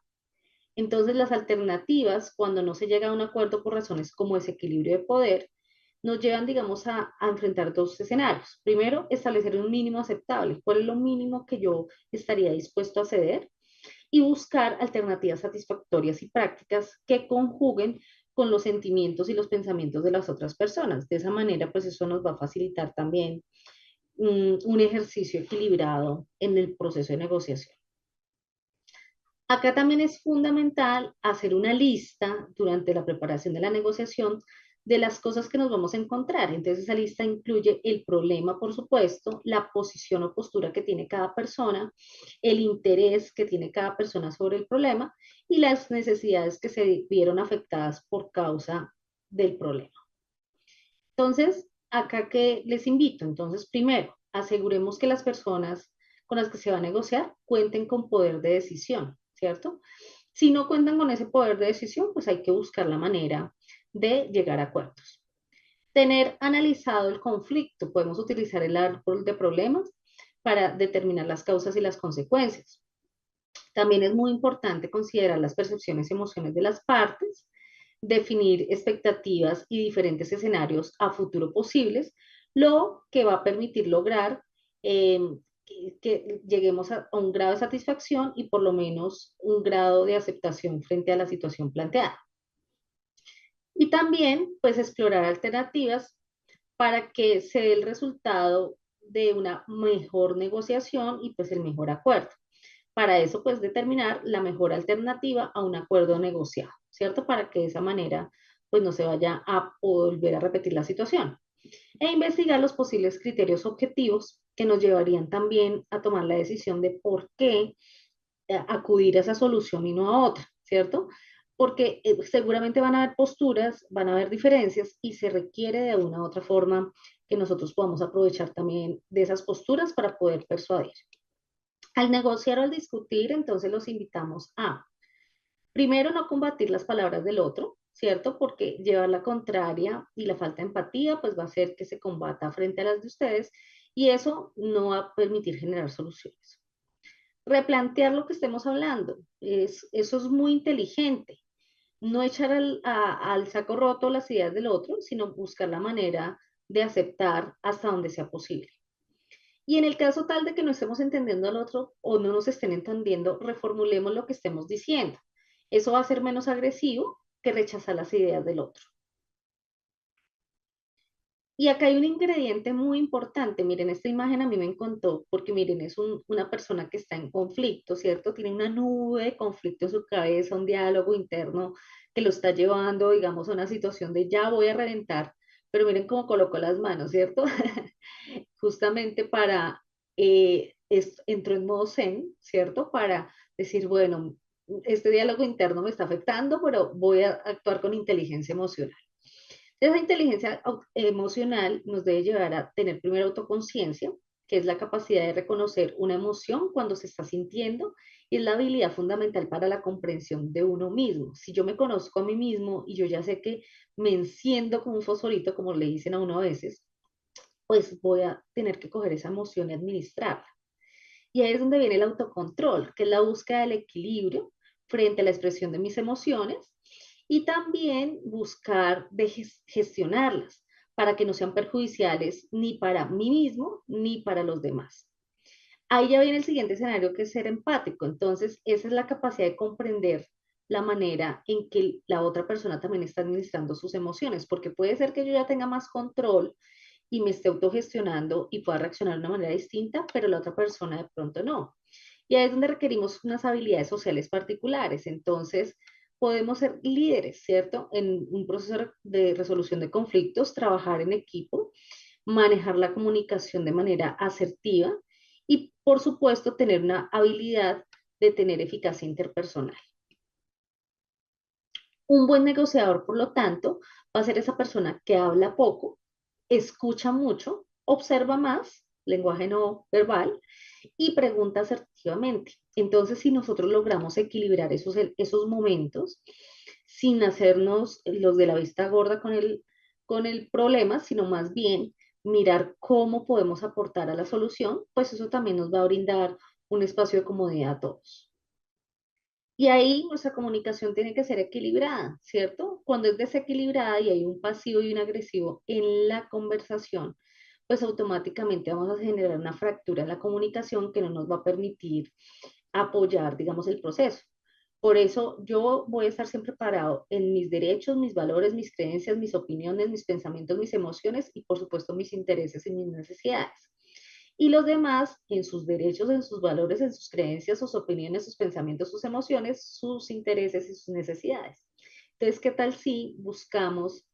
Entonces, las alternativas, cuando no se llega a un acuerdo por razones como desequilibrio de poder, nos llevan, digamos, a enfrentar dos escenarios. Primero, establecer un mínimo aceptable. ¿Cuál es lo mínimo que yo estaría dispuesto a ceder? Y buscar alternativas satisfactorias y prácticas que conjuguen con los sentimientos y los pensamientos de las otras personas. De esa manera, pues eso nos va a facilitar también un ejercicio equilibrado en el proceso de negociación. Acá también es fundamental hacer una lista durante la preparación de la negociación de las cosas que nos vamos a encontrar. Entonces esa lista incluye el problema, por supuesto, la posición o postura que tiene cada persona, el interés que tiene cada persona sobre el problema y las necesidades que se vieron afectadas por causa del problema. Entonces, acá que les invito, entonces primero, aseguremos que las personas con las que se va a negociar cuenten con poder de decisión, ¿cierto? Si no cuentan con ese poder de decisión, pues hay que buscar la manera de llegar a acuerdos. Tener analizado el conflicto, podemos utilizar el árbol de problemas para determinar las causas y las consecuencias. También es muy importante considerar las percepciones y emociones de las partes, definir expectativas y diferentes escenarios a futuro posibles, lo que va a permitir lograr eh, que lleguemos a un grado de satisfacción y por lo menos un grado de aceptación frente a la situación planteada. Y también, pues, explorar alternativas para que se dé el resultado de una mejor negociación y pues el mejor acuerdo. Para eso, pues, determinar la mejor alternativa a un acuerdo negociado, ¿cierto? Para que de esa manera, pues, no se vaya a volver a repetir la situación. E investigar los posibles criterios objetivos que nos llevarían también a tomar la decisión de por qué acudir a esa solución y no a otra, ¿cierto? Porque seguramente van a haber posturas, van a haber diferencias y se requiere de una u otra forma que nosotros podamos aprovechar también de esas posturas para poder persuadir. Al negociar o al discutir, entonces los invitamos a, primero, no combatir las palabras del otro, ¿cierto? Porque llevar la contraria y la falta de empatía, pues va a hacer que se combata frente a las de ustedes y eso no va a permitir generar soluciones. Replantear lo que estemos hablando, eso es muy inteligente. No echar al saco roto las ideas del otro, sino buscar la manera de aceptar hasta donde sea posible. Y en el caso tal de que no estemos entendiendo al otro o no nos estén entendiendo, reformulemos lo que estemos diciendo. Eso va a ser menos agresivo que rechazar las ideas del otro. Y acá hay un ingrediente muy importante. Miren, esta imagen a mí me encantó porque miren, es una persona que está en conflicto, ¿cierto? Tiene una nube de conflicto en su cabeza, un diálogo interno que lo está llevando, digamos, a una situación de ya voy a reventar. Pero miren cómo colocó las manos, ¿cierto? Justamente para, entró en modo zen, ¿cierto? Para decir, bueno, este diálogo interno me está afectando, pero voy a actuar con inteligencia emocional. Esa inteligencia emocional nos debe llevar a tener primero autoconciencia, que es la capacidad de reconocer una emoción cuando se está sintiendo y es la habilidad fundamental para la comprensión de uno mismo. Si yo me conozco a mí mismo y yo ya sé que me enciendo como un fosforito, como le dicen a uno a veces, pues voy a tener que coger esa emoción y administrarla. Y ahí es donde viene el autocontrol, que es la búsqueda del equilibrio frente a la expresión de mis emociones y también buscar de gestionarlas para que no sean perjudiciales ni para mí mismo ni para los demás. Ahí ya viene el siguiente escenario que es ser empático. Entonces, esa es la capacidad de comprender la manera en que la otra persona también está administrando sus emociones, porque puede ser que yo ya tenga más control y me esté autogestionando y pueda reaccionar de una manera distinta, pero la otra persona de pronto no. Y ahí es donde requerimos unas habilidades sociales particulares. Entonces, podemos ser líderes, ¿cierto? En un proceso de resolución de conflictos, trabajar en equipo, manejar la comunicación de manera asertiva y, por supuesto, tener una habilidad de tener eficacia interpersonal. Un buen negociador, por lo tanto, va a ser esa persona que habla poco, escucha mucho, observa más, lenguaje no verbal, y pregunta asertivamente. Entonces, si nosotros logramos equilibrar esos momentos sin hacernos los de la vista gorda con el problema, sino más bien mirar cómo podemos aportar a la solución, pues eso también nos va a brindar un espacio de comodidad a todos. Y ahí nuestra comunicación tiene que ser equilibrada, ¿cierto? Cuando es desequilibrada y hay un pasivo y un agresivo en la conversación, pues automáticamente vamos a generar una fractura en la comunicación que no nos va a permitir apoyar, digamos, el proceso. Por eso yo voy a estar siempre parado en mis derechos, mis valores, mis creencias, mis opiniones, mis pensamientos, mis emociones y por supuesto mis intereses y mis necesidades. Y los demás en sus derechos, en sus valores, en sus creencias, sus opiniones, sus pensamientos, sus emociones, sus intereses y sus necesidades. Entonces, ¿qué tal si buscamos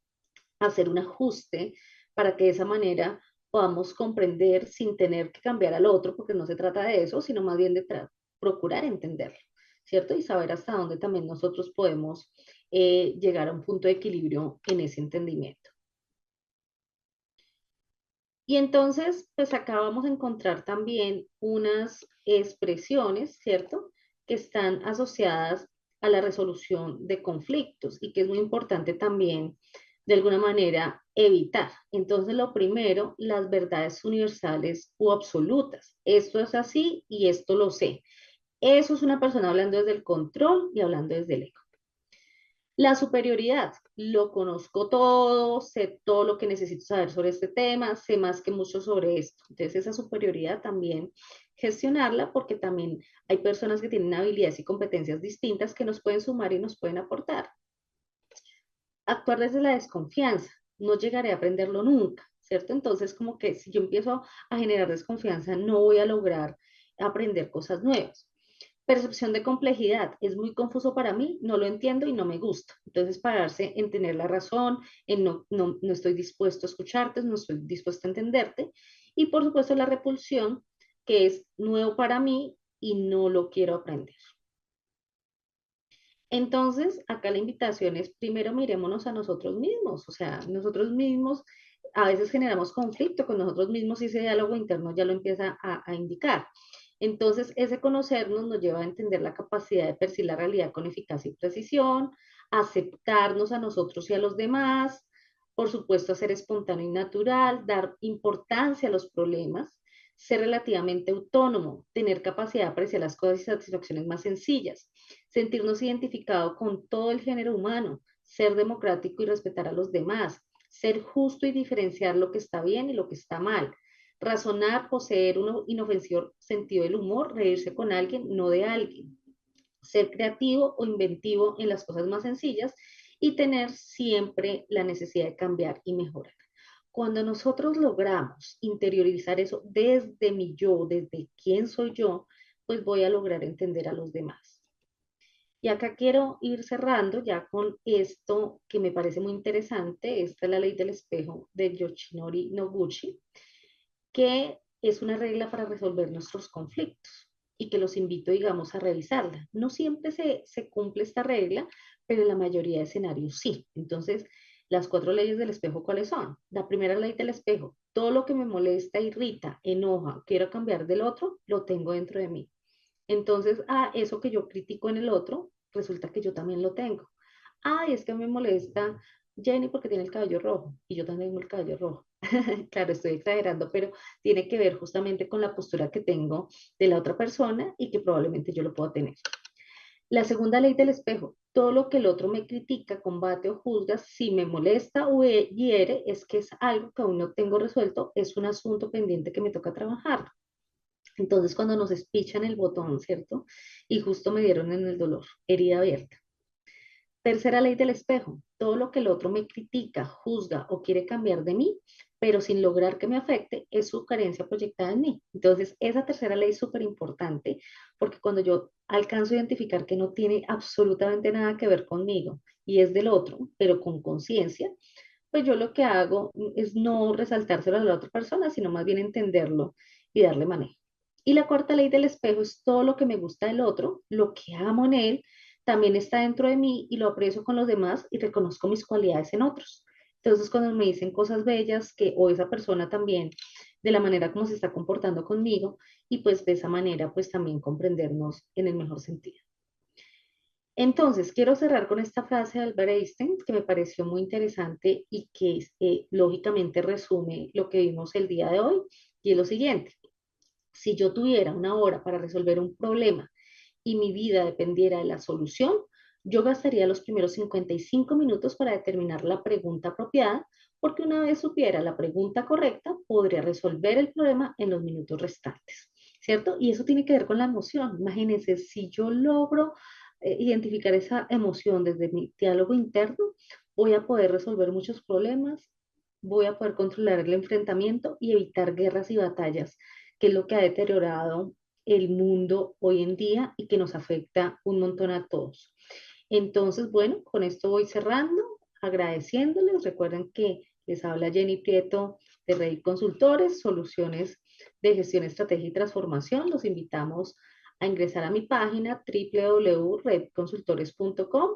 hacer un ajuste para que de esa manera podamos comprender sin tener que cambiar al otro, porque no se trata de eso, sino más bien de procurar entenderlo, ¿cierto? Y saber hasta dónde también nosotros podemos llegar a un punto de equilibrio en ese entendimiento. Y entonces, pues acá vamos a encontrar también unas expresiones, ¿cierto? Que están asociadas a la resolución de conflictos y que es muy importante también, de alguna manera, evitar. Entonces, lo primero, las verdades universales o absolutas. Esto es así y esto lo sé. Eso es una persona hablando desde el control y hablando desde el ego. La superioridad, lo conozco todo, sé todo lo que necesito saber sobre este tema, sé más que mucho sobre esto. Entonces, esa superioridad también gestionarla porque también hay personas que tienen habilidades y competencias distintas que nos pueden sumar y nos pueden aportar. Actuar desde la desconfianza, no llegaré a aprenderlo nunca, ¿cierto? Entonces, como que si yo empiezo a generar desconfianza, no voy a lograr aprender cosas nuevas. Percepción de complejidad, es muy confuso para mí, no lo entiendo y no me gusta. Entonces, pararse en tener la razón, en no estoy dispuesto a escucharte, no estoy dispuesto a entenderte. Y por supuesto, la repulsión, que es nuevo para mí y no lo quiero aprender. Entonces, acá la invitación es primero mirémonos a nosotros mismos, o sea, nosotros mismos a veces generamos conflicto con nosotros mismos y ese diálogo interno ya lo empieza a indicar. Entonces, ese conocernos nos lleva a entender la capacidad de percibir la realidad con eficacia y precisión, aceptarnos a nosotros y a los demás, por supuesto, a ser espontáneo y natural, dar importancia a los problemas, ser relativamente autónomo, tener capacidad de apreciar las cosas y satisfacciones más sencillas, sentirnos identificados con todo el género humano, ser democrático y respetar a los demás, ser justo y diferenciar lo que está bien y lo que está mal, razonar, poseer un inofensivo sentido del humor, reírse con alguien, no de alguien, ser creativo o inventivo en las cosas más sencillas y tener siempre la necesidad de cambiar y mejorar. Cuando nosotros logramos interiorizar eso desde mi yo, desde quién soy yo, pues voy a lograr entender a los demás. Y acá quiero ir cerrando ya con esto que me parece muy interesante. Esta es la ley del espejo de Yoshinori Noguchi, que es una regla para resolver nuestros conflictos y que los invito, digamos, a revisarla. No siempre se cumple esta regla, pero en la mayoría de escenarios sí. Entonces, las 4 leyes del espejo, ¿cuáles son? La primera ley del espejo: todo lo que me molesta, irrita, enoja, quiero cambiar del otro, lo tengo dentro de mí. Entonces, eso que yo critico en el otro, resulta que yo también lo tengo. Ay, es que me molesta Jenny porque tiene el cabello rojo y yo también tengo el cabello rojo. Claro, estoy exagerando, pero tiene que ver justamente con la postura que tengo de la otra persona y que probablemente yo lo pueda tener. La segunda ley del espejo: todo lo que el otro me critica, combate o juzga, si me molesta o hiere, es que es algo que aún no tengo resuelto, es un asunto pendiente que me toca trabajar. Entonces, cuando nos espichan el botón, ¿cierto? Y justo me dieron en el dolor, herida abierta. Tercera ley del espejo: todo lo que el otro me critica, juzga o quiere cambiar de mí, pero sin lograr que me afecte, es su carencia proyectada en mí. Entonces, esa tercera ley es súper importante porque cuando yo alcanzo a identificar que no tiene absolutamente nada que ver conmigo y es del otro, pero con conciencia, pues yo lo que hago es no resaltárselo a la otra persona, sino más bien entenderlo y darle manejo. Y la cuarta ley del espejo es todo lo que me gusta del otro, lo que amo en él, también está dentro de mí y lo aprecio con los demás y reconozco mis cualidades en otros. Entonces, cuando me dicen cosas bellas, que o esa persona también, de la manera como se está comportando conmigo, y pues de esa manera, pues también comprendernos en el mejor sentido. Entonces, quiero cerrar con esta frase de Albert Einstein que me pareció muy interesante y que lógicamente resume lo que vimos el día de hoy, y es lo siguiente: si yo tuviera una hora para resolver un problema y mi vida dependiera de la solución, yo gastaría los primeros 55 minutos para determinar la pregunta apropiada, porque una vez supiera la pregunta correcta, podría resolver el problema en los minutos restantes, ¿cierto? Y eso tiene que ver con la emoción. Imagínense, si yo logro identificar esa emoción desde mi diálogo interno, voy a poder resolver muchos problemas, voy a poder controlar el enfrentamiento y evitar guerras y batallas, que es lo que ha deteriorado el mundo hoy en día y que nos afecta un montón a todos. Entonces, bueno, con esto voy cerrando, agradeciéndoles. Recuerden que les habla Jenny Prieto de Red Consultores, soluciones de gestión, estrategia y transformación. Los invitamos a ingresar a mi página www.redconsultores.com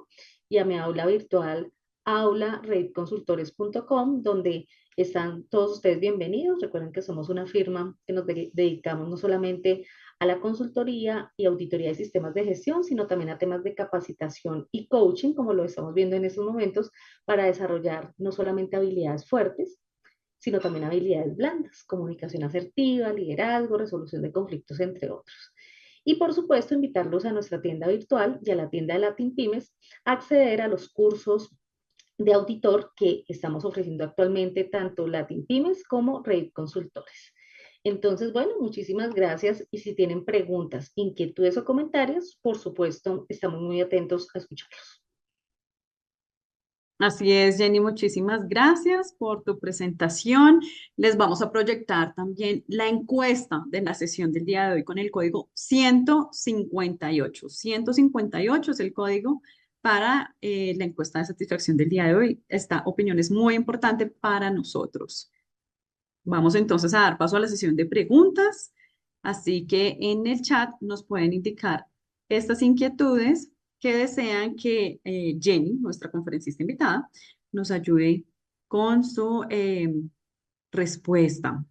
y a mi aula virtual aularedconsultores.com, donde están todos ustedes bienvenidos. Recuerden que somos una firma que nos dedicamos no solamente a la consultoría y auditoría de sistemas de gestión, sino también a temas de capacitación y coaching, como lo estamos viendo en estos momentos, para desarrollar no solamente habilidades fuertes, sino también habilidades blandas: comunicación asertiva, liderazgo, resolución de conflictos, entre otros. Y por supuesto, invitarlos a nuestra tienda virtual y a la tienda de Latin Pymes a acceder a los cursos de auditor que estamos ofreciendo actualmente, tanto Latin Pymes como Red Consultores. Entonces, bueno, muchísimas gracias, y si tienen preguntas, inquietudes o comentarios, por supuesto, estamos muy atentos a escucharlos. Así es, Jenny, muchísimas gracias por tu presentación. Les vamos a proyectar también la encuesta de la sesión del día de hoy con el código 158. 158 es el código para la encuesta de satisfacción del día de hoy. Esta opinión es muy importante para nosotros. Vamos entonces a dar paso a la sesión de preguntas. Así que en el chat nos pueden indicar estas inquietudes que desean que Jenny, nuestra conferencista invitada, nos ayude con su respuesta.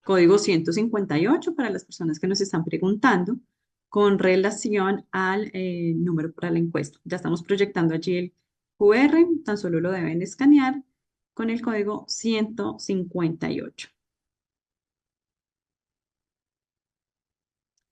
Código 158 para las personas que nos están preguntando con relación al número para la encuesta. Ya estamos proyectando allí el QR, tan solo lo deben escanear con el código 158.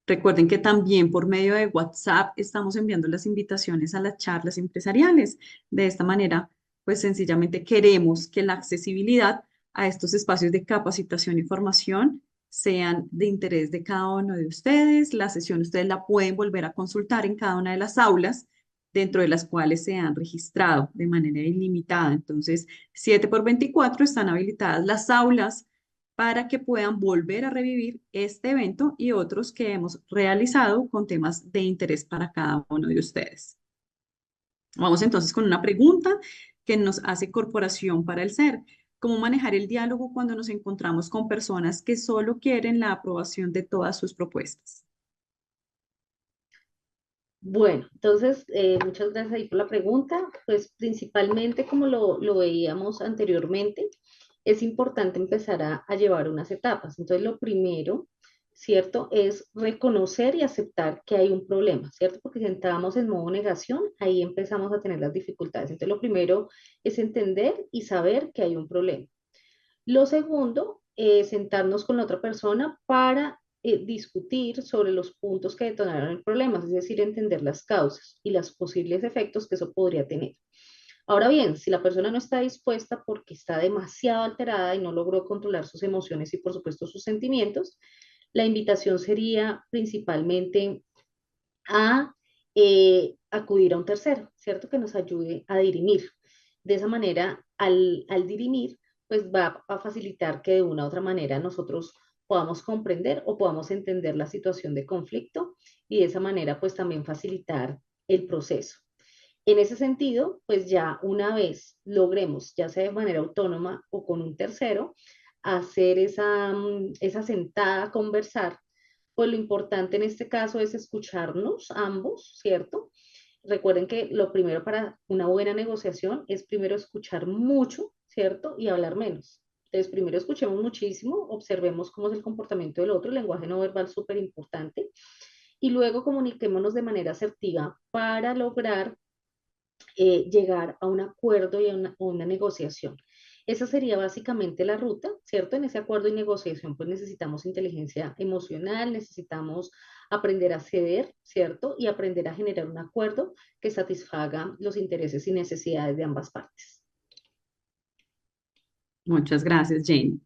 Recuerden que también por medio de WhatsApp estamos enviando las invitaciones a las charlas empresariales. De esta manera, pues sencillamente queremos que la accesibilidad a estos espacios de capacitación y formación sean de interés de cada uno de ustedes. La sesión ustedes la pueden volver a consultar en cada una de las aulas dentro de las cuales se han registrado de manera ilimitada. Entonces, 7 por 24 están habilitadas las aulas para que puedan volver a revivir este evento y otros que hemos realizado con temas de interés para cada uno de ustedes. Vamos entonces con una pregunta que nos hace Corporación para el Ser. ¿Cómo manejar el diálogo cuando nos encontramos con personas que solo quieren la aprobación de todas sus propuestas? Bueno, entonces, muchas gracias ahí por la pregunta. Pues principalmente, como lo veíamos anteriormente, es importante empezar a llevar unas etapas. Entonces, lo primero, ¿cierto? Es reconocer y aceptar que hay un problema, ¿cierto? Porque si entramos en modo negación, ahí empezamos a tener las dificultades. Entonces, lo primero es entender y saber que hay un problema. Lo segundo es sentarnos con la otra persona para discutir sobre los puntos que detonaron el problema, es decir, entender las causas y los posibles efectos que eso podría tener. Ahora bien, si la persona no está dispuesta porque está demasiado alterada y no logró controlar sus emociones y por supuesto sus sentimientos, la invitación sería principalmente a acudir a un tercero, ¿cierto? Que nos ayude a dirimir. De esa manera, al dirimir, pues va a facilitar que de una u otra manera nosotros podamos comprender o podamos entender la situación de conflicto y de esa manera pues también facilitar el proceso. En ese sentido, pues ya una vez logremos, ya sea de manera autónoma o con un tercero, hacer esa sentada a conversar, pues lo importante en este caso es escucharnos ambos, ¿cierto? Recuerden que lo primero para una buena negociación es primero escuchar mucho, ¿cierto? Y hablar menos. Entonces, primero escuchemos muchísimo, observemos cómo es el comportamiento del otro, el lenguaje no verbal súper importante, y luego comuniquémonos de manera asertiva para lograr llegar a un acuerdo y a una negociación. Esa sería básicamente la ruta, ¿cierto? En ese acuerdo y negociación, pues necesitamos inteligencia emocional, necesitamos aprender a ceder, ¿cierto? Y aprender a generar un acuerdo que satisfaga los intereses y necesidades de ambas partes. Muchas gracias, Jenny.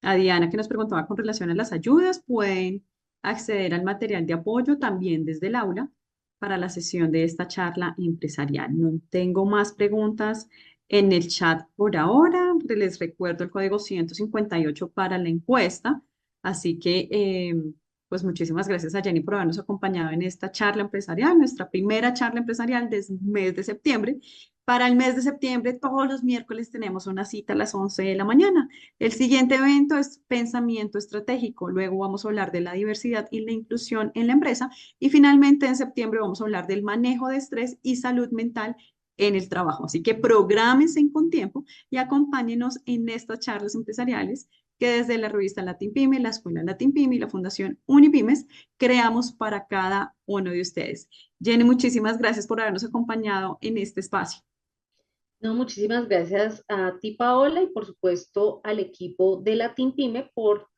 A Diana, que nos preguntaba con relación a las ayudas, pueden acceder al material de apoyo también desde el aula para la sesión de esta charla empresarial. No tengo más preguntas en el chat por ahora. Les recuerdo el código 158 para la encuesta. Así que, pues muchísimas gracias a Jenny por habernos acompañado en esta charla empresarial, nuestra primera charla empresarial del mes de septiembre. Para el mes de septiembre, todos los miércoles tenemos una cita a las 11 de la mañana. El siguiente evento es pensamiento estratégico. Luego vamos a hablar de la diversidad y la inclusión en la empresa. Y finalmente en septiembre vamos a hablar del manejo de estrés y salud mental en el trabajo. Así que prográmense con tiempo y acompáñenos en estas charlas empresariales que desde la revista Latin Pyme, la Escuela Latin Pyme y la Fundación Unipymes creamos para cada uno de ustedes. Jenny, muchísimas gracias por habernos acompañado en este espacio. No, muchísimas gracias a ti, Paola, y por supuesto al equipo de la Team Pyme por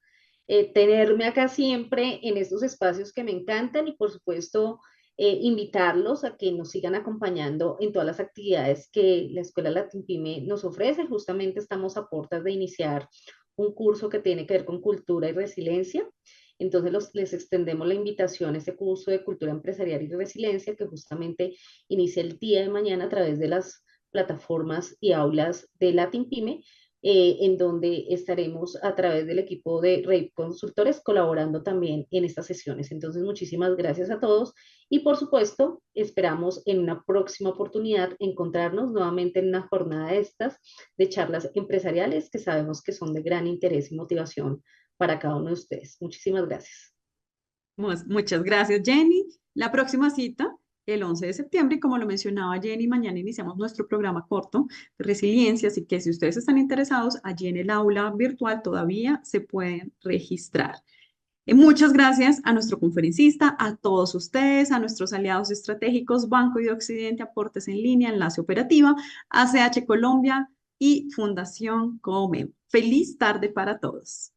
tenerme acá siempre en estos espacios que me encantan y por supuesto invitarlos a que nos sigan acompañando en todas las actividades que la Escuela Latin Pyme nos ofrece. Justamente estamos a puertas de iniciar un curso que tiene que ver con cultura y resiliencia. Entonces les extendemos la invitación a este curso de cultura empresarial y resiliencia que justamente inicia el día de mañana a través de las plataformas y aulas de Latin Pyme, en donde estaremos a través del equipo de RAPE Consultores colaborando también en estas sesiones. Entonces, muchísimas gracias a todos y por supuesto, esperamos en una próxima oportunidad encontrarnos nuevamente en una jornada de estas de charlas empresariales que sabemos que son de gran interés y motivación para cada uno de ustedes. Muchísimas gracias. Muchas gracias, Jenny. La próxima cita, el 11 de septiembre, y como lo mencionaba Jenny, mañana iniciamos nuestro programa corto de resiliencia, así que si ustedes están interesados, allí en el aula virtual todavía se pueden registrar. Muchas gracias a nuestro conferencista, a todos ustedes, a nuestros aliados estratégicos, Banco de Occidente, Aportes en Línea, Enlace Operativa, ACH Colombia y Fundación Comem. Feliz tarde para todos.